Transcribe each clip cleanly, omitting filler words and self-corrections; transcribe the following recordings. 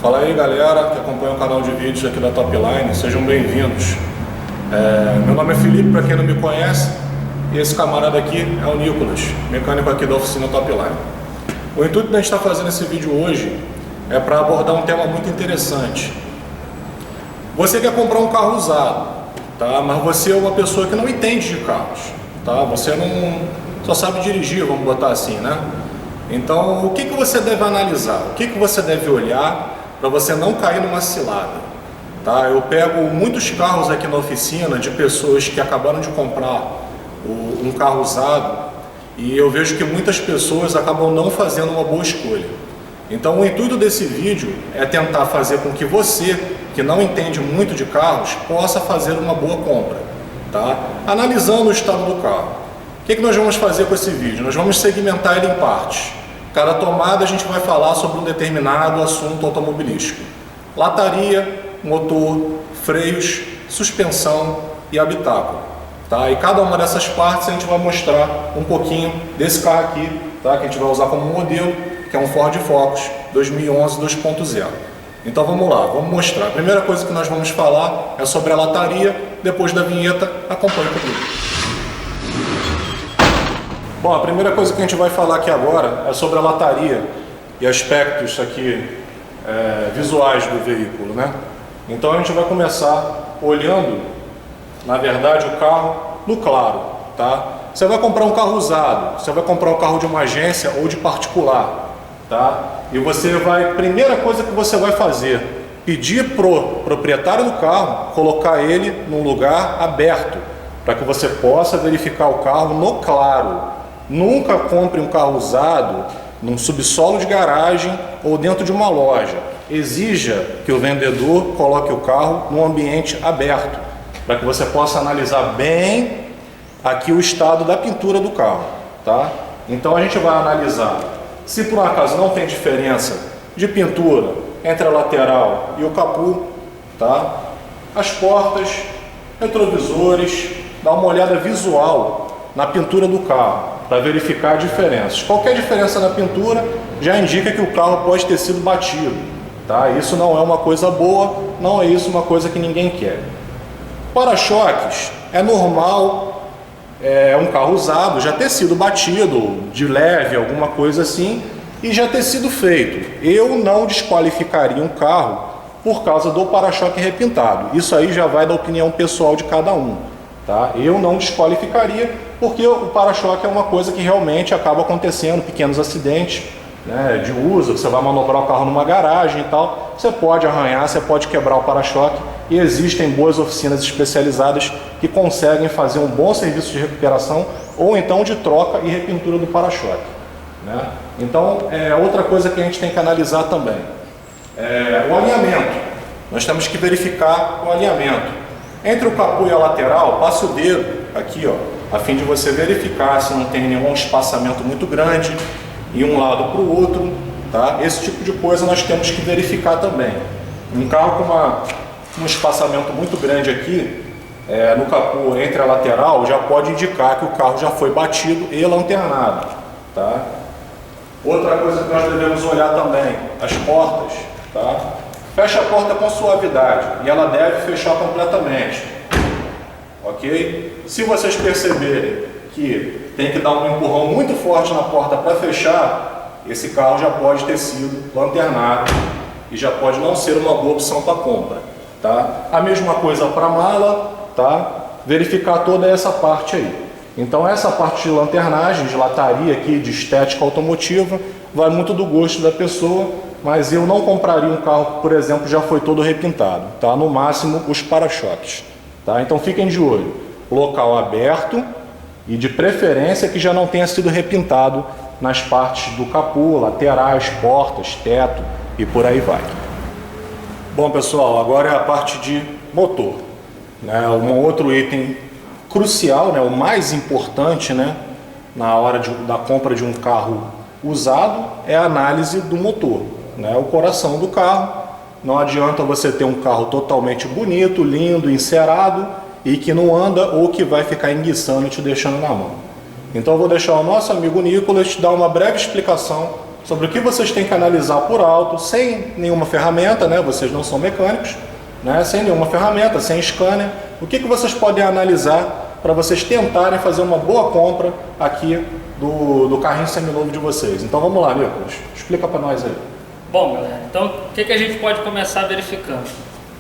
Fala aí galera que acompanha o canal de vídeos aqui da Topline, sejam bem-vindos. Meu nome é Felipe, para quem não me conhece, e esse camarada aqui é o Nicolas, mecânico aqui da oficina Topline. O intuito de a gente estar fazendo esse vídeo hoje é para abordar um tema muito interessante. Você quer comprar um carro usado, tá? Mas você é uma pessoa que não entende de carros, tá? Você não só sabe dirigir, vamos botar assim, né? Então, o que você deve analisar? O que você deve olhar para você não cair numa cilada? Tá? Eu pego muitos carros aqui na oficina de pessoas que acabaram de comprar um carro usado e eu vejo que muitas pessoas acabam não fazendo uma boa escolha. Então, o intuito desse vídeo é tentar fazer com que você, que não entende muito de carros, possa fazer uma boa compra, tá? Analisando o estado do carro. O que nós vamos fazer com esse vídeo? Nós vamos segmentar ele em partes. Cada tomada a gente vai falar sobre um determinado assunto automobilístico. Lataria, motor, freios, suspensão e habitáculo. Tá? E cada uma dessas partes a gente vai mostrar um pouquinho desse carro aqui, tá? Que a gente vai usar como modelo, que é um Ford Focus 2011 2.0. Então vamos lá, vamos mostrar. A primeira coisa que nós vamos falar é sobre a lataria. Depois da vinheta, acompanhe comigo. Bom, a primeira coisa que a gente vai falar aqui agora é sobre a lataria e aspectos aqui visuais do veículo, né? Então a gente vai começar olhando, na verdade, o carro no claro, tá? Você vai comprar um carro usado, você vai comprar um carro de uma agência ou de particular, tá? E você vai, primeira coisa que você vai fazer, pedir pro proprietário do carro colocar ele num lugar aberto, para que você possa verificar o carro no claro. Nunca compre um carro usado num subsolo de garagem ou dentro de uma loja. Exija que o vendedor coloque o carro num ambiente aberto, para que você possa analisar bem aqui o estado da pintura do carro, tá? Então a gente vai analisar se por um acaso não tem diferença de pintura entre a lateral e o capô, tá? As portas, retrovisores, dá uma olhada visual na pintura do carro, para verificar diferenças. Qualquer diferença na pintura já indica que o carro pode ter sido batido, tá? Isso não é uma coisa boa, não é isso uma coisa que ninguém quer. Para-choques, é normal um carro usado já ter sido batido de leve, alguma coisa assim, e já ter sido feito. Eu não desqualificaria um carro por causa do para-choque repintado. Isso aí já vai da opinião pessoal de cada um. Tá? Eu não desqualificaria, porque o para-choque é uma coisa que realmente acaba acontecendo, pequenos acidentes, né, de uso, você vai manobrar o carro numa garagem e tal, você pode arranhar, você pode quebrar o para-choque, e existem boas oficinas especializadas que conseguem fazer um bom serviço de recuperação ou então de troca e repintura do para-choque, né? Então, outra coisa que a gente tem que analisar também é o alinhamento. Nós temos que verificar o alinhamento. Entre o capô e a lateral, passe o dedo aqui, ó, a fim de você verificar se não tem nenhum espaçamento muito grande de um lado para o outro, tá? Esse tipo de coisa nós temos que verificar também. Um carro com um espaçamento muito grande aqui, no capô entre a lateral, já pode indicar que o carro já foi batido e lanternado, tá? Outra coisa que nós devemos olhar também, as portas, tá? Feche a porta com suavidade e ela deve fechar completamente, ok? Se vocês perceberem que tem que dar um empurrão muito forte na porta para fechar, esse carro já pode ter sido lanternado e já pode não ser uma boa opção para compra, tá? A mesma coisa para a mala, tá? Verificar toda essa parte aí. Então essa parte de lanternagem, de lataria aqui, de estética automotiva, vai muito do gosto da pessoa. Mas eu não compraria um carro que, por exemplo, já foi todo repintado, tá? No máximo os para-choques, tá? Então fiquem de olho, local aberto e de preferência que já não tenha sido repintado nas partes do capô, laterais, portas, teto e por aí vai. Bom pessoal, agora é a parte de motor, né? Um outro item crucial, né? O mais importante, né? Na hora da compra de um carro usado é a análise do motor. O coração do carro. Não adianta você ter um carro totalmente bonito, lindo, encerado e que não anda ou que vai ficar enguiçando e te deixando na mão. Então eu vou deixar o nosso amigo Nicolas te dar uma breve explicação sobre o que vocês têm que analisar por alto, sem nenhuma ferramenta, né? Vocês não são mecânicos, né? Sem nenhuma ferramenta, sem scanner. O que vocês podem analisar para vocês tentarem fazer uma boa compra aqui do carrinho seminovo de vocês. Então vamos lá, Nicolas, explica para nós aí. Bom, galera, então o que a gente pode começar verificando?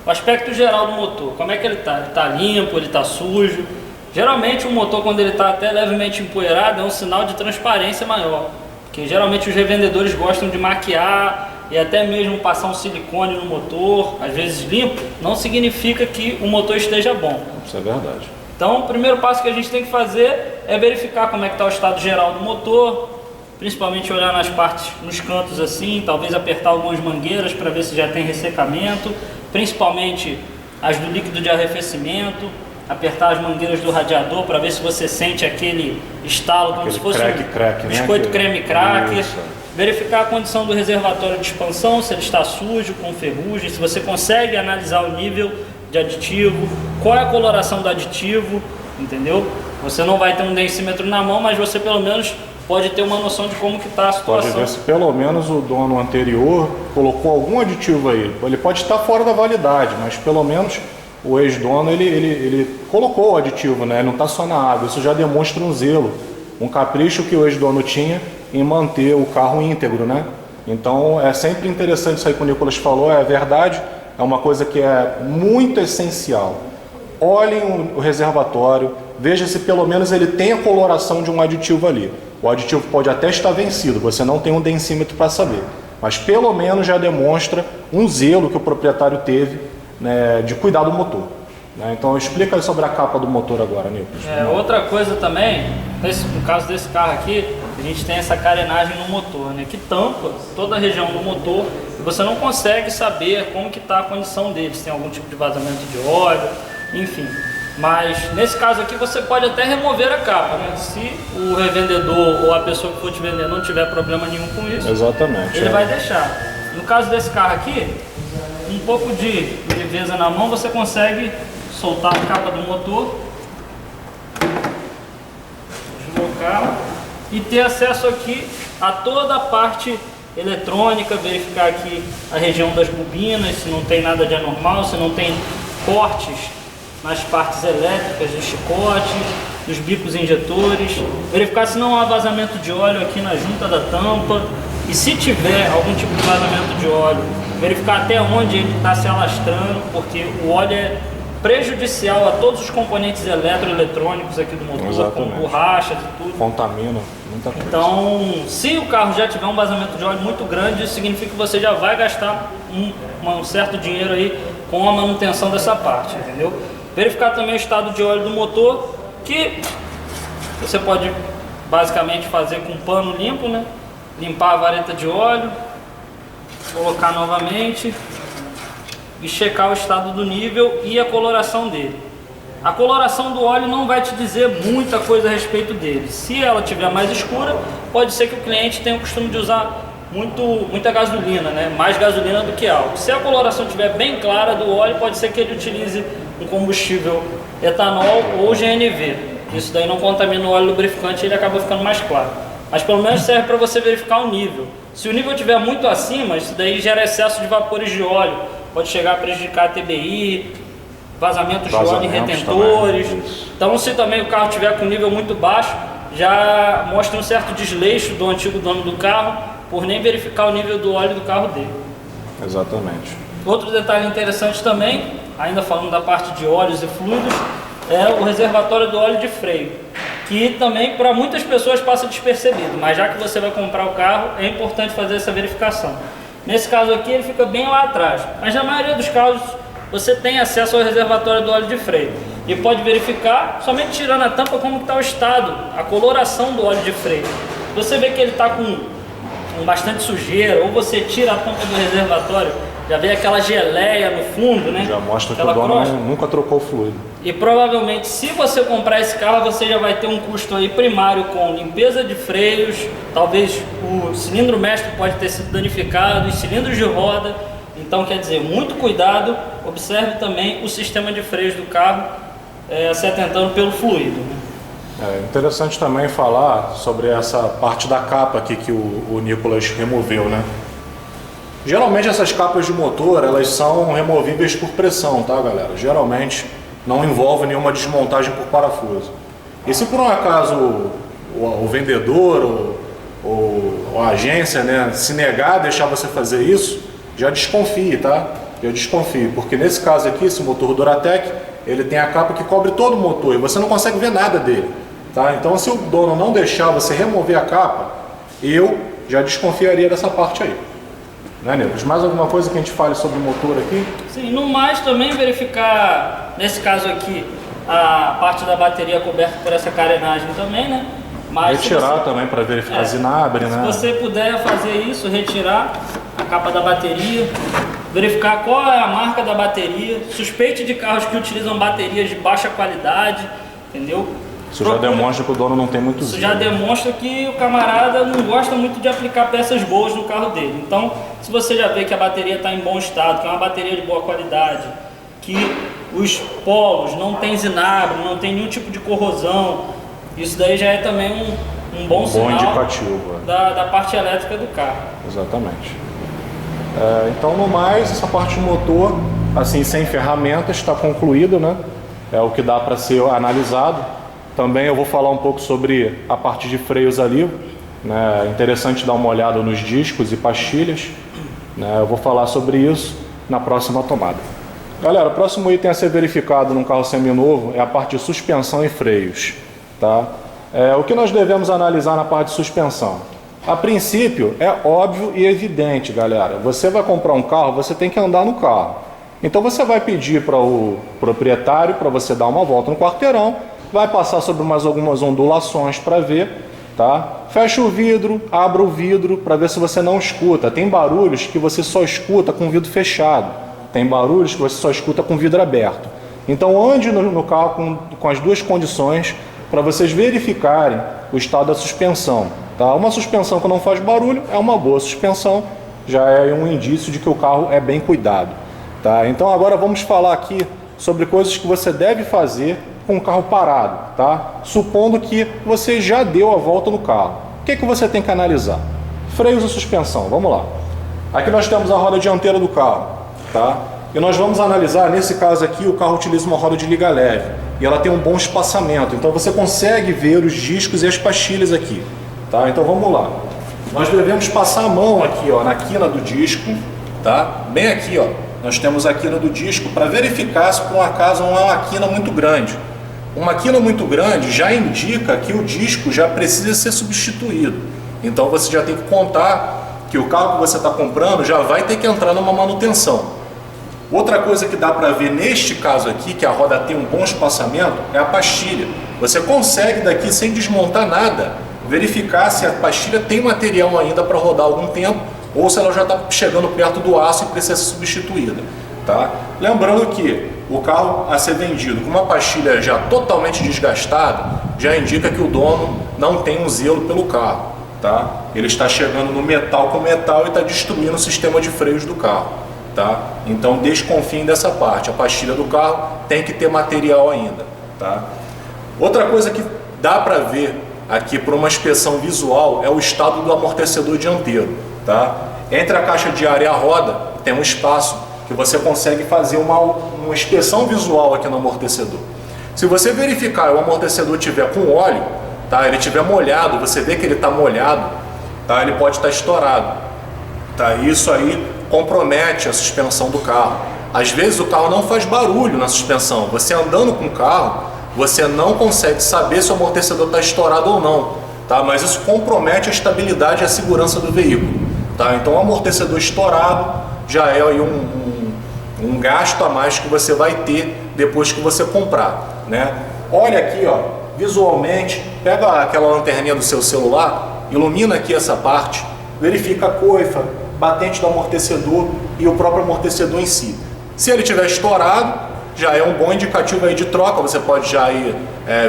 O aspecto geral do motor, como é que ele está? Ele está limpo, ele está sujo? Geralmente o motor, quando ele está até levemente empoeirado, é um sinal de transparência maior, porque geralmente os revendedores gostam de maquiar e até mesmo passar um silicone no motor, às vezes limpo, não significa que o motor esteja bom. Isso é verdade. Então o primeiro passo que a gente tem que fazer é verificar como é que está o estado geral do motor, principalmente olhar nas partes, nos cantos assim, talvez apertar algumas mangueiras para ver se já tem ressecamento, principalmente as do líquido de arrefecimento, apertar as mangueiras do radiador para ver se você sente aquele estalo, como se fosse um biscoito creme cracker. Isso. Verificar a condição do reservatório de expansão, se ele está sujo, com ferrugem, se você consegue analisar o nível de aditivo, qual é a coloração do aditivo, entendeu? Você não vai ter um densímetro na mão, mas você pelo menos pode ter uma noção de como que está a situação. Pode ver se pelo menos o dono anterior colocou algum aditivo aí. Ele pode estar fora da validade, mas pelo menos o ex-dono ele colocou o aditivo, né? Ele não está só na água. Isso já demonstra um zelo, um capricho que o ex-dono tinha em manter o carro íntegro, né? Então é sempre interessante isso aí que o Nicolas falou, é verdade, é uma coisa que é muito essencial. Olhem o reservatório, veja se pelo menos ele tem a coloração de um aditivo ali. O aditivo pode até estar vencido, você não tem um densímetro para saber, mas pelo menos já demonstra um zelo que o proprietário teve, né, de cuidar do motor. Né? Então explica aí sobre a capa do motor agora, Nicolas. Outra coisa também, no caso desse carro aqui, a gente tem essa carenagem no motor, né, que tampa toda a região do motor e você não consegue saber como que está a condição dele, se tem algum tipo de vazamento de óleo, enfim. Mas nesse caso aqui você pode até remover a capa, né? Se o revendedor ou a pessoa que for te vender não tiver problema nenhum com isso, exatamente, ele vai deixar. No caso desse carro aqui, um pouco de leveza na mão você consegue soltar a capa do motor, deslocar e ter acesso aqui a toda a parte eletrônica, verificar aqui a região das bobinas, se não tem nada de anormal, se não tem cortes nas partes elétricas do chicote, dos bicos injetores, verificar se não há vazamento de óleo aqui na junta da tampa e se tiver algum tipo de vazamento de óleo, verificar até onde ele está se alastrando, porque o óleo é prejudicial a todos os componentes eletroeletrônicos aqui do motor, exatamente, como borrachas e tudo. Contamina muita coisa. Então, se o carro já tiver um vazamento de óleo muito grande, isso significa que você já vai gastar um certo dinheiro aí com a manutenção dessa parte, entendeu? Verificar também o estado de óleo do motor, que você pode basicamente fazer com pano limpo, né? Limpar a vareta de óleo, colocar novamente e checar o estado do nível e a coloração dele. A coloração do óleo não vai te dizer muita coisa a respeito dele. Se ela tiver mais escura, pode ser que o cliente tenha o costume de usar muita gasolina, né? Mais gasolina do que álcool. Se a coloração estiver bem clara do óleo, pode ser que ele utilize um combustível etanol ou GNV. Isso daí não contamina o óleo lubrificante e ele acaba ficando mais claro. Mas pelo menos serve para você verificar o nível. Se o nível estiver muito acima, isso daí gera excesso de vapores de óleo. Pode chegar a prejudicar a TBI, vazamentos de óleo em retentores. Também. Então, se também o carro estiver com nível muito baixo, já mostra um certo desleixo do antigo dono do carro por nem verificar o nível do óleo do carro dele. Exatamente. Outro detalhe interessante também, ainda falando da parte de óleos e fluidos, é o reservatório do óleo de freio, que também para muitas pessoas passa despercebido, mas já que você vai comprar o carro, é importante fazer essa verificação. Nesse caso aqui ele fica bem lá atrás, mas na maioria dos casos você tem acesso ao reservatório do óleo de freio e pode verificar, somente tirando a tampa, como está o estado, a coloração do óleo de freio. Você vê que ele está com bastante sujeira, ou você tira a tampa do reservatório, já vê aquela geleia no fundo, né? Já mostra que aquela o dono crosta. nunca trocou o fluido. E provavelmente, se você comprar esse carro, você já vai ter um custo aí primário com limpeza de freios, talvez o cilindro mestre pode ter sido danificado, os cilindros de roda. Então, quer dizer, muito cuidado, observe também o sistema de freios do carro, se atentando pelo fluido, né? É interessante também falar sobre essa parte da capa aqui que o Nicolas removeu, né? Geralmente essas capas de motor, elas são removíveis por pressão, tá, galera? Geralmente não envolve nenhuma desmontagem por parafuso. E se por um acaso o vendedor ou a agência, né, se negar a deixar você fazer isso, já desconfie, tá? Já desconfie, porque nesse caso aqui, esse motor Duratec, ele tem a capa que cobre todo o motor e você não consegue ver nada dele, tá? Então se o dono não deixar você remover a capa, eu já desconfiaria dessa parte aí. Né, Nicolas? Mais alguma coisa que a gente fale sobre o motor aqui? Sim, no mais também verificar, nesse caso aqui, a parte da bateria coberta por essa carenagem também, né? Mas retirar também para verificar zinabre, né? Se você puder fazer isso, retirar a capa da bateria, verificar qual é a marca da bateria, suspeite de carros que utilizam baterias de baixa qualidade, entendeu? Isso já demonstra que o dono não tem muito Isso já demonstra que o camarada não gosta muito de aplicar peças boas no carro dele. Então, se você já vê que a bateria está em bom estado, que é uma bateria de boa qualidade, que os polos não tem zinabre, não tem nenhum tipo de corrosão, isso daí já é também um bom sinal indicativo da parte elétrica do carro. Exatamente. Então, no mais, essa parte do motor, assim, sem ferramentas, está concluída, né? É o que dá para ser analisado. Também eu vou falar um pouco sobre a parte de freios ali, né? É interessante dar uma olhada nos discos e pastilhas, né? Eu vou falar sobre isso na próxima tomada. Galera, o próximo item a ser verificado num carro seminovo é a parte de suspensão e freios, tá? O que nós devemos analisar na parte de suspensão? A princípio, é óbvio e evidente, galera. Você vai comprar um carro, você tem que andar no carro. Então você vai pedir para o proprietário para você dar uma volta no quarteirão, vai passar sobre mais algumas ondulações para ver, tá? Fecha o vidro, abra o vidro para ver se você não escuta. Tem barulhos que você só escuta com o vidro fechado. Tem barulhos que você só escuta com o vidro aberto. Então ande no carro com as duas condições para vocês verificarem o estado da suspensão, tá? Uma suspensão que não faz barulho é uma boa suspensão, já é um indício de que o carro é bem cuidado, tá? Então agora vamos falar aqui sobre coisas que você deve fazer com o carro parado, tá? Supondo que você já deu a volta no carro. O que você tem que analisar? Freios e suspensão, vamos lá. Aqui nós temos a roda dianteira do carro, tá? E nós vamos analisar, nesse caso aqui, o carro utiliza uma roda de liga leve e ela tem um bom espaçamento, então você consegue ver os discos e as pastilhas aqui, tá? Então vamos lá. Nós devemos passar a mão aqui, ó, na quina do disco, tá? Bem aqui, ó, nós temos a quina do disco para verificar se por um acaso não é uma quina muito grande. Uma quina muito grande já indica que o disco já precisa ser substituído. Então você já tem que contar que o carro que você está comprando já vai ter que entrar numa manutenção. Outra coisa que dá para ver neste caso aqui, que a roda tem um bom espaçamento, é a pastilha. Você consegue daqui, sem desmontar nada, verificar se a pastilha tem material ainda para rodar algum tempo ou se ela já está chegando perto do aço e precisa ser substituída, tá? Lembrando que o carro a ser vendido com uma pastilha já totalmente desgastada já indica que o dono não tem um zelo pelo carro, tá? Ele está chegando no metal com metal e está destruindo o sistema de freios do carro, tá? Então desconfiem dessa parte. A pastilha do carro tem que ter material ainda, tá? Outra coisa que dá para ver aqui por uma inspeção visual é o estado do amortecedor dianteiro, tá? Entre a caixa de ar e a roda tem um espaço que você consegue fazer uma inspeção visual aqui no amortecedor. Se você verificar e o amortecedor tiver com óleo, tá? Ele tiver molhado, você vê que ele está molhado, tá? Ele pode estar estourado, tá? Isso aí compromete a suspensão do carro. Às vezes o carro não faz barulho na suspensão. Você andando com o carro, você não consegue saber se o amortecedor está estourado ou não, tá? Mas isso compromete a estabilidade e a segurança do veículo, tá? Então o amortecedor estourado já é aí um gasto a mais que você vai ter depois que você comprar, né? Olha aqui, ó, visualmente, pega aquela lanterninha do seu celular, ilumina aqui essa parte, verifica a coifa, batente do amortecedor e o próprio amortecedor em si. Se ele tiver estourado, já é um bom indicativo aí de troca. Você pode já ir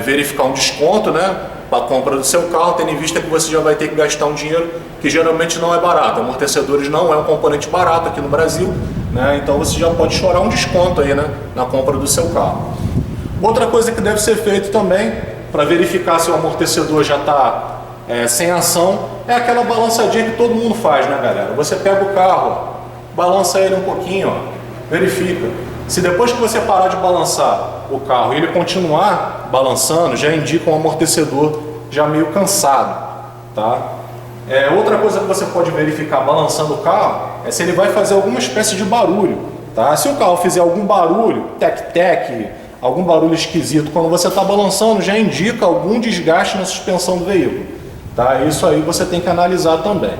verificar um desconto, né, para a compra do seu carro, tendo em vista que você já vai ter que gastar um dinheiro que geralmente não é barato. Amortecedores não é um componente barato aqui no Brasil, né? Então você já pode chorar um desconto aí, né, na compra do seu carro. Outra coisa que deve ser feito também para verificar se o amortecedor já está sem ação, é aquela balançadinha que todo mundo faz, né, galera? Você pega o carro, ó, balança ele um pouquinho, ó, verifica. Se depois que você parar de balançar o carro e ele continuar balançando, já indica um amortecedor já meio cansado, tá? Outra coisa que você pode verificar balançando o carro é se ele vai fazer alguma espécie de barulho, tá? Se o carro fizer algum barulho, tec-tec, algum barulho esquisito, quando você está balançando, já indica algum desgaste na suspensão do veículo, tá? Isso aí você tem que analisar também.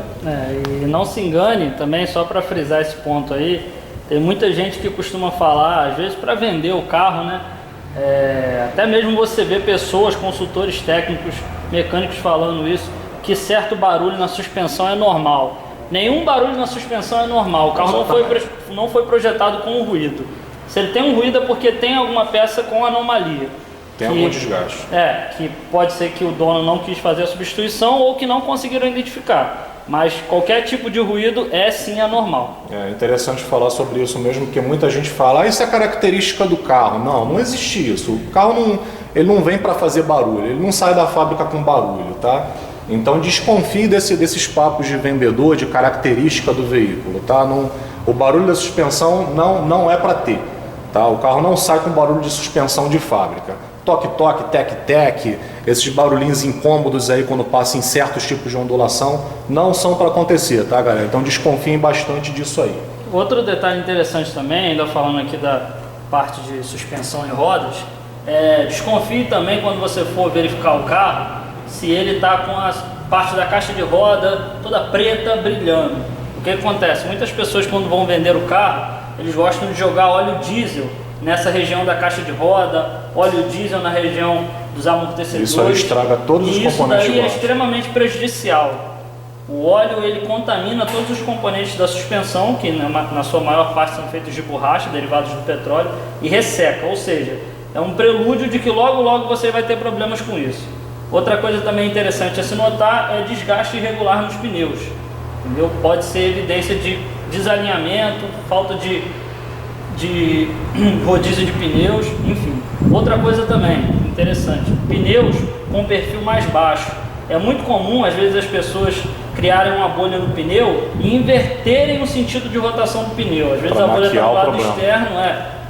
E não se engane também, só para frisar esse ponto aí, tem muita gente que costuma falar, às vezes para vender o carro, né? Até mesmo você vê pessoas, consultores técnicos, mecânicos falando isso, que certo barulho na suspensão é normal. Nenhum barulho na suspensão é normal, o carro não foi projetado com ruído. Se ele tem um ruído é porque tem alguma peça com anomalia. Tem algum desgaste. Que pode ser que o dono não quis fazer a substituição ou que não conseguiram identificar. Mas qualquer tipo de ruído é sim anormal. É interessante falar sobre isso mesmo, porque muita gente fala, isso é característica do carro. Não existe isso. O carro ele não vem para fazer barulho, ele não sai da fábrica com barulho, tá? Então desconfie desses papos de vendedor, de característica do veículo, tá? O barulho da suspensão não é para ter, tá? O carro não sai com barulho de suspensão de fábrica. Toque-toque, tec-tec, esses barulhinhos incômodos aí quando passa em certos tipos de ondulação, não são para acontecer, tá, galera? Então desconfiem bastante disso aí. Outro detalhe interessante também, ainda falando aqui da parte de suspensão em rodas, desconfie também quando você for verificar o carro, se ele está com a parte da caixa de roda toda preta, brilhando. O que acontece? Muitas pessoas quando vão vender o carro, eles gostam de jogar óleo diesel nessa região da caixa de roda, óleo diesel na região dos amortecedores. Isso aí estraga todos os componentes. Isso daí é extremamente prejudicial. O óleo ele contamina todos os componentes da suspensão, que na sua maior parte são feitos de borracha, derivados do petróleo, e resseca, ou seja, é um prelúdio de que logo você vai ter problemas com isso. Outra coisa também interessante a se notar é desgaste irregular nos pneus. Entendeu? Pode ser evidência de desalinhamento, falta de rodízio de pneus, enfim. Outra coisa também interessante, pneus com perfil mais baixo. É muito comum, às vezes, as pessoas criarem uma bolha no pneu e inverterem o sentido de rotação do pneu. Às vezes a bolha está do lado externo,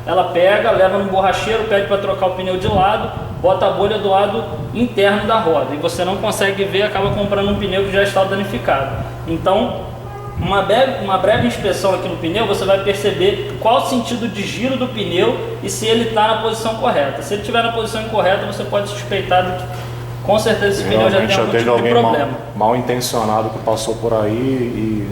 ela pega, leva no borracheiro, pede para trocar o pneu de lado, bota a bolha do lado interno da roda e você não consegue ver, acaba comprando um pneu que já está danificado. Então, uma breve inspeção aqui no pneu, você vai perceber qual o sentido de giro do pneu e se ele está na posição correta. Se ele estiver na posição incorreta, você pode suspeitar de que com certeza esse pneu já tem algum tipo de problema. Mal intencionado que passou por aí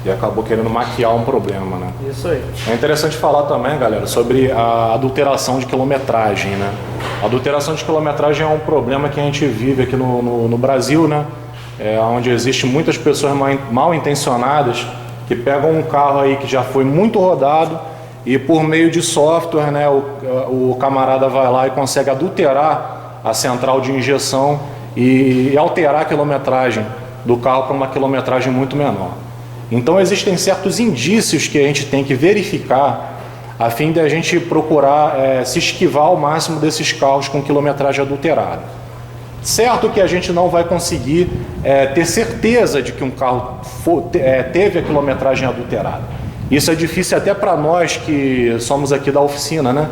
e acabou querendo maquiar um problema, né? Isso aí. É interessante falar também, galera, sobre a adulteração de quilometragem, né? A adulteração de quilometragem é um problema que a gente vive aqui no Brasil, né? Onde existem muitas pessoas mal intencionadas que pegam um carro aí que já foi muito rodado e por meio de software, né, o camarada vai lá e consegue adulterar a central de injeção e alterar a quilometragem do carro para uma quilometragem muito menor. Então existem certos indícios que a gente tem que verificar a fim de a gente procurar se esquivar ao máximo desses carros com quilometragem adulterada. Certo que a gente não vai conseguir ter certeza de que um carro teve a quilometragem adulterada. Isso é difícil até para nós que somos aqui da oficina, né?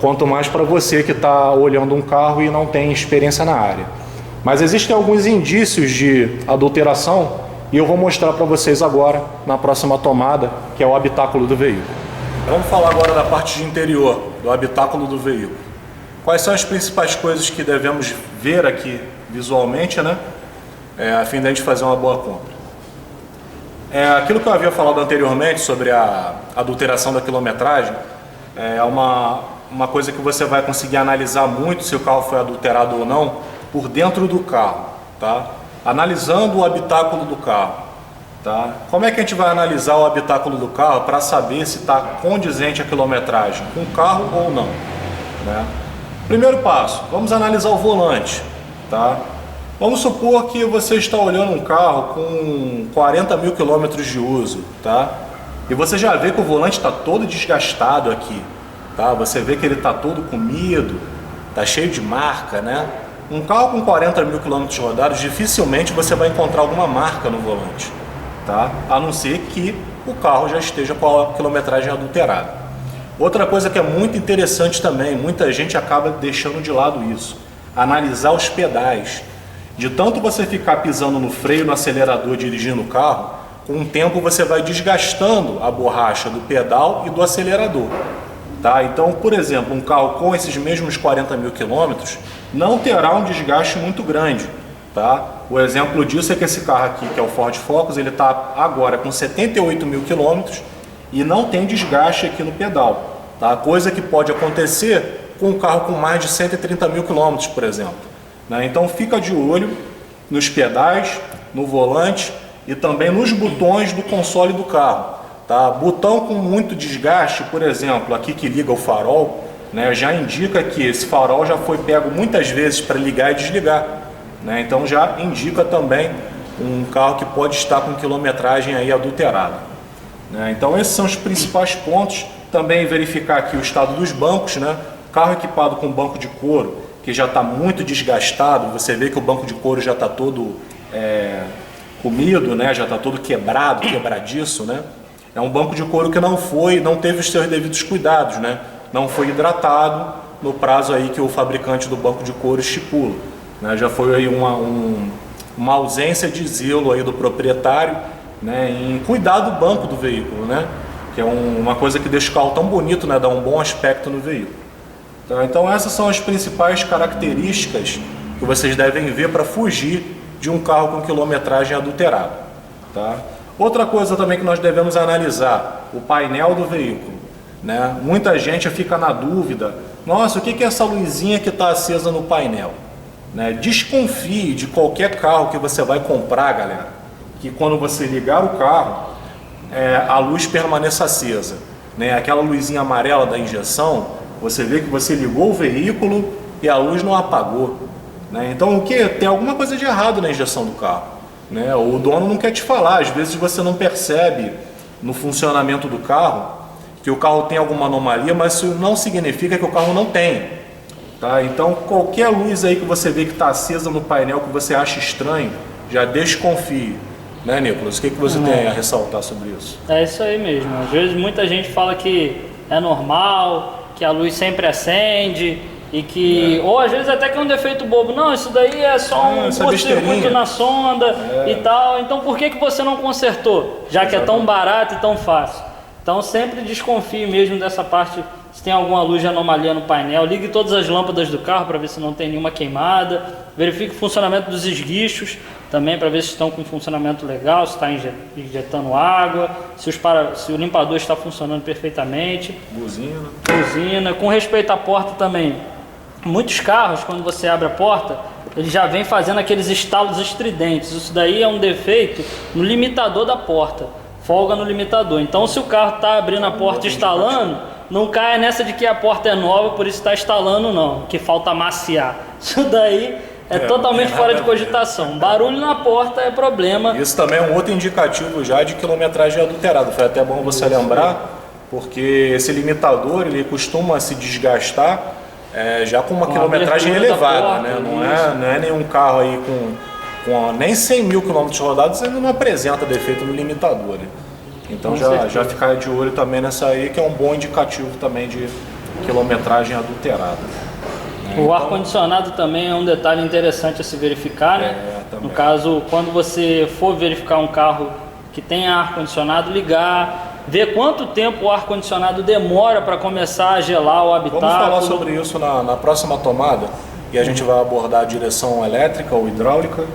Quanto mais para você que está olhando um carro e não tem experiência na área. Mas existem alguns indícios de adulteração e eu vou mostrar para vocês agora na próxima tomada, que é o habitáculo do veículo. Vamos falar agora da parte de interior do habitáculo do veículo. Quais são as principais coisas que devemos ver aqui visualmente, né? A fim de a gente fazer uma boa compra. Aquilo que eu havia falado anteriormente sobre a adulteração da quilometragem é uma coisa que você vai conseguir analisar muito se o carro foi adulterado ou não por dentro do carro, tá? Analisando o habitáculo do carro, tá? Como é que a gente vai analisar o habitáculo do carro para saber se está condizente a quilometragem com o carro ou não, né? Primeiro passo, vamos analisar o volante, tá? Vamos supor que você está olhando um carro com 40 mil quilômetros de uso, tá? E você já vê que o volante está todo desgastado aqui, tá? Você vê que ele está todo comido, está cheio de marca, né? Um carro com 40 mil quilômetros rodados, dificilmente você vai encontrar alguma marca no volante, tá? A não ser que o carro já esteja com a quilometragem adulterada. Outra coisa que é muito interessante também, muita gente acaba deixando de lado isso, analisar os pedais. De tanto você ficar pisando no freio, no acelerador, dirigindo o carro, com o tempo você vai desgastando a borracha do pedal e do acelerador. Tá? Então, por exemplo, um carro com esses mesmos 40 mil quilômetros não terá um desgaste muito grande. Tá? O exemplo disso é que esse carro aqui, que é o Ford Focus, ele está agora com 78 mil quilômetros e não tem desgaste aqui no pedal. Tá? Coisa que pode acontecer com um carro com mais de 130 mil quilômetros, por exemplo. Né? Então fica de olho nos pedais, no volante e também nos botões do console do carro. Tá? Botão com muito desgaste, por exemplo, aqui que liga o farol, né, já indica que esse farol já foi pego muitas vezes para ligar e desligar. Né? Então já indica também um carro que pode estar com quilometragem aí adulterada. Né? Então esses são os principais pontos. Também verificar aqui o estado dos bancos, né? Carro equipado com banco de couro, que já está muito desgastado, você vê que o banco de couro já está todo comido, né? Já está todo quebrado, quebradiço, né? É um banco de couro que não teve os seus devidos cuidados, né? Não foi hidratado no prazo aí que o fabricante do banco de couro estipula. Né? Já foi aí uma ausência de zelo aí do proprietário, né? Em cuidar do banco do veículo, né? Que é uma coisa que deixa o carro tão bonito, né? Dá um bom aspecto no veículo. Tá? Então essas são as principais características que vocês devem ver para fugir de um carro com quilometragem adulterada. Tá? Outra coisa também que nós devemos analisar, o painel do veículo. Né? Muita gente fica na dúvida, nossa, o que é essa luzinha que está acesa no painel? Né? Desconfie de qualquer carro que você vai comprar, galera, que quando você ligar o carro, a luz permaneça acesa. Né? Aquela luzinha amarela da injeção, você vê que você ligou o veículo e a luz não apagou. Né? Então tem alguma coisa de errado na injeção do carro. Né? O dono não quer te falar, às vezes você não percebe no funcionamento do carro que o carro tem alguma anomalia, mas isso não significa que o carro não tem. Tá? Então qualquer luz aí que você vê que está acesa no painel que você acha estranho, já desconfie. Né, Nicolas? O que você tem a ressaltar sobre isso? É isso aí mesmo. Às vezes muita gente fala que é normal, que a luz sempre acende e que... Ou às vezes até que é um defeito bobo. Não, isso daí é só um curto-circuito na sonda e tal. Então por que você não consertou? Já que é tão barato e tão fácil. Então sempre desconfie mesmo dessa parte. Se tem alguma luz de anomalia no painel, ligue todas as lâmpadas do carro para ver se não tem nenhuma queimada. Verifique o funcionamento dos esguichos também para ver se estão com funcionamento legal, se está injetando água, se o limpador está funcionando perfeitamente. Buzina. Com respeito à porta também, muitos carros, quando você abre a porta, ele já vem fazendo aqueles estalos estridentes. Isso daí é um defeito no limitador da porta, folga no limitador. Então se o carro está abrindo a porta e instalando, não caia nessa de que a porta é nova, por isso está instalando não, que falta amaciar. Isso daí é totalmente fora de cogitação. Barulho na porta é problema. Isso também é um outro indicativo já de quilometragem adulterada. Foi até bom você lembrar, porque esse limitador ele costuma se desgastar já com uma quilometragem elevada. Porta, né? Não é nenhum carro aí com nem 100 mil quilômetros rodados, ele não apresenta defeito no limitador. Né? Então já ficar de olho também nessa aí, que é um bom indicativo também de quilometragem adulterada. O ar-condicionado também é um detalhe interessante a se verificar, né? No caso, quando você for verificar um carro que tem ar-condicionado, ligar, ver quanto tempo o ar-condicionado demora para começar a gelar o habitáculo. Vamos falar sobre isso na próxima tomada, e a gente vai abordar a direção elétrica ou hidráulica,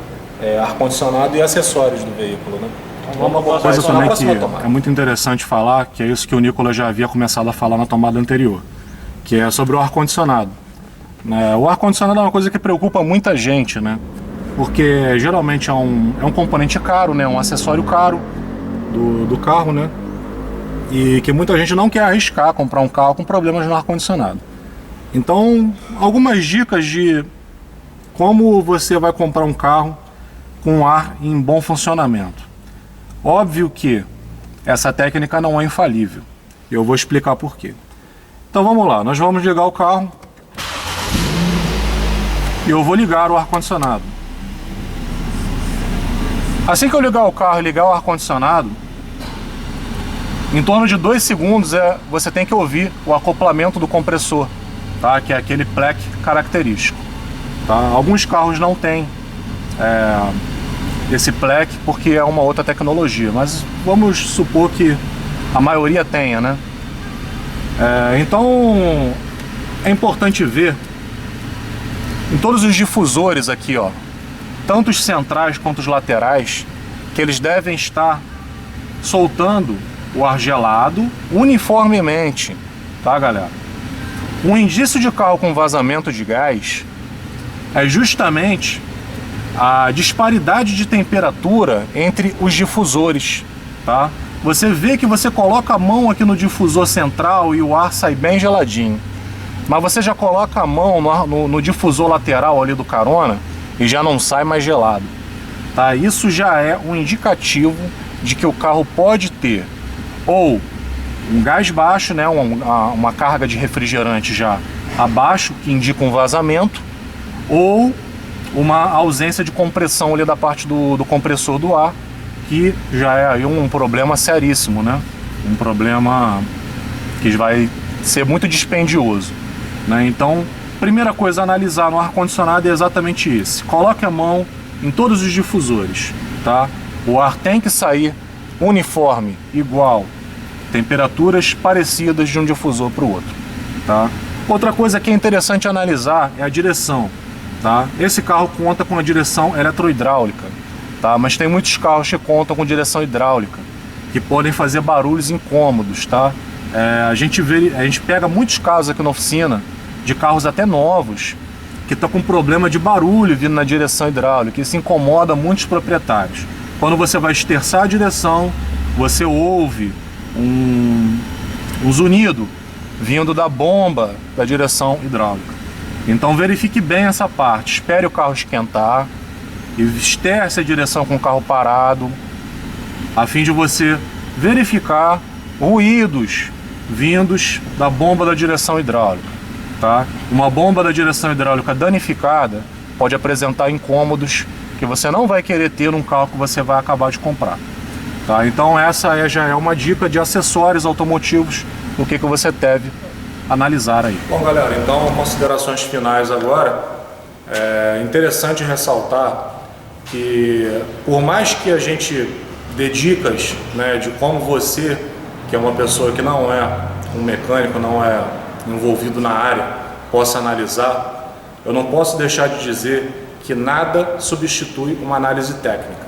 ar-condicionado e acessórios do veículo, né? Vamos abordar isso na próxima tomada. É muito interessante falar, que é isso que o Nicolas já havia começado a falar na tomada anterior, que é sobre o ar-condicionado. O ar-condicionado é uma coisa que preocupa muita gente, né? Porque geralmente é um componente caro, né? Um acessório caro do carro, né? E que muita gente não quer arriscar comprar um carro com problemas no ar-condicionado. Então, algumas dicas de como você vai comprar um carro com ar em bom funcionamento. Óbvio que essa técnica não é infalível. Eu vou explicar por quê. Então vamos lá, nós vamos ligar o carro. e eu vou ligar o ar-condicionado. Assim que eu ligar o carro e ligar o ar-condicionado, em torno de 2 segundos você tem que ouvir o acoplamento do compressor, tá? Que é aquele pleque característico. Tá? Alguns carros não têm esse pleque porque é uma outra tecnologia, mas vamos supor que a maioria tenha, né? Então é importante ver em todos os difusores aqui, ó, tanto os centrais quanto os laterais, que eles devem estar soltando o ar gelado uniformemente, tá, galera? Um indício de carro com vazamento de gás é justamente a disparidade de temperatura entre os difusores, tá? Você vê que você coloca a mão aqui no difusor central e o ar sai bem geladinho, mas você já coloca a mão no difusor lateral ali do carona e já não sai mais gelado, tá? Isso já é um indicativo de que o carro pode ter ou um gás baixo, né, uma carga de refrigerante já abaixo, que indica um vazamento, ou uma ausência de compressão ali da parte do compressor do ar, que já é aí um problema seríssimo, né? Um problema que vai ser muito dispendioso, né? Então, primeira coisa a analisar no ar-condicionado é exatamente isso. Coloque a mão em todos os difusores, tá? O ar tem que sair uniforme, igual, temperaturas parecidas de um difusor para o outro, tá? Outra coisa que é interessante analisar é a direção, tá? Esse carro conta com a direção eletrohidráulica, tá? Mas tem muitos carros que contam com direção hidráulica, que podem fazer barulhos incômodos, tá? A gente pega muitos casos aqui na oficina de carros até novos que estão com problema de barulho vindo na direção hidráulica. Isso incomoda muitos proprietários. Quando você vai esterçar a direção, você ouve um zunido vindo da bomba da direção hidráulica. Então verifique bem essa parte, espere o carro esquentar e esterce a direção com o carro parado, a fim de você verificar ruídos vindos da bomba da direção hidráulica, tá? Uma bomba da direção hidráulica danificada pode apresentar incômodos que você não vai querer ter num carro que você vai acabar de comprar, tá? Então essa já é uma dica de acessórios automotivos, o que você deve analisar aí. Bom, galera, então considerações finais agora. É interessante ressaltar que por mais que a gente dê dicas, né, de como você, que é uma pessoa que não é um mecânico, não é envolvido na área, possa analisar, eu não posso deixar de dizer que nada substitui uma análise técnica,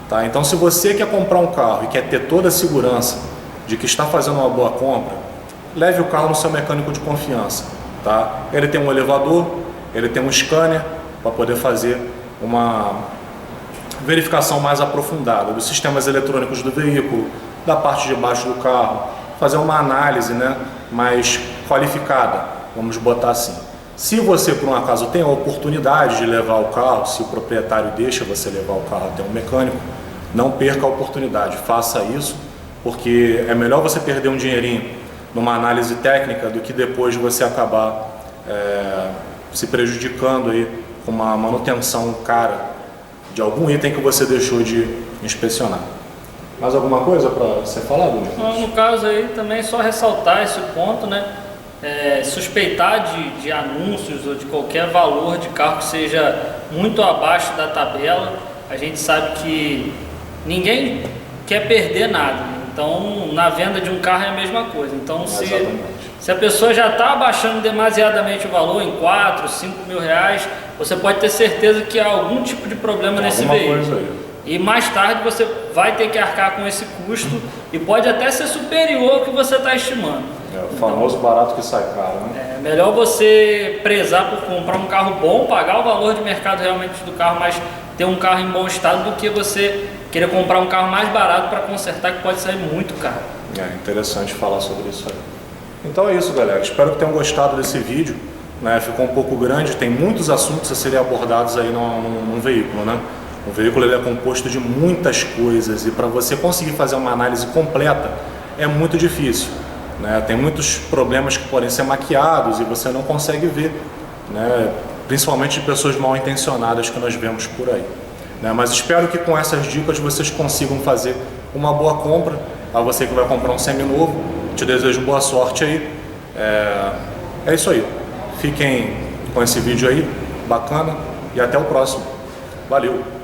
tá? Então, se você quer comprar um carro e quer ter toda a segurança de que está fazendo uma boa compra, leve o carro no seu mecânico de confiança, tá? Ele tem um elevador, ele tem um scanner para poder fazer uma verificação mais aprofundada dos sistemas eletrônicos do veículo, da parte de baixo do carro, fazer uma análise, né, mais qualificada, vamos botar assim. Se você, por um acaso, tem a oportunidade de levar o carro, se o proprietário deixa você levar o carro até um mecânico, não perca a oportunidade, faça isso, porque é melhor você perder um dinheirinho numa análise técnica do que depois você acabar se prejudicando aí com uma manutenção cara de algum item que você deixou de inspecionar. Mais alguma coisa para você falar, Bruno? No caso aí também só ressaltar esse ponto, né? Suspeitar de anúncios ou de qualquer valor de carro que seja muito abaixo da tabela. A gente sabe que ninguém quer perder nada, né? Então na venda de um carro é a mesma coisa. Então se a pessoa já está abaixando demasiadamente o valor em 4, 5 mil reais, você pode ter certeza que há algum tipo de problema nesse veículo. E mais tarde você vai ter que arcar com esse custo e pode até ser superior ao que você está estimando. O famoso barato que sai caro, né? É melhor você prezar por comprar um carro bom, pagar o valor de mercado realmente do carro, mas ter um carro em bom estado, do que você querer comprar um carro mais barato para consertar, que pode sair muito caro. É interessante falar sobre isso aí. Então é isso, galera. Espero que tenham gostado desse vídeo, né? Ficou um pouco grande, tem muitos assuntos a serem abordados aí num veículo, né? O veículo ele é composto de muitas coisas e para você conseguir fazer uma análise completa é muito difícil, né? Tem muitos problemas que podem ser maquiados e você não consegue ver, né? principalmente de pessoas mal intencionadas que nós vemos por aí, né? Mas espero que com essas dicas vocês consigam fazer uma boa compra. A você que vai comprar um seminovo, te desejo boa sorte aí. É isso aí. Fiquem com esse vídeo aí, bacana, e até o próximo. Valeu!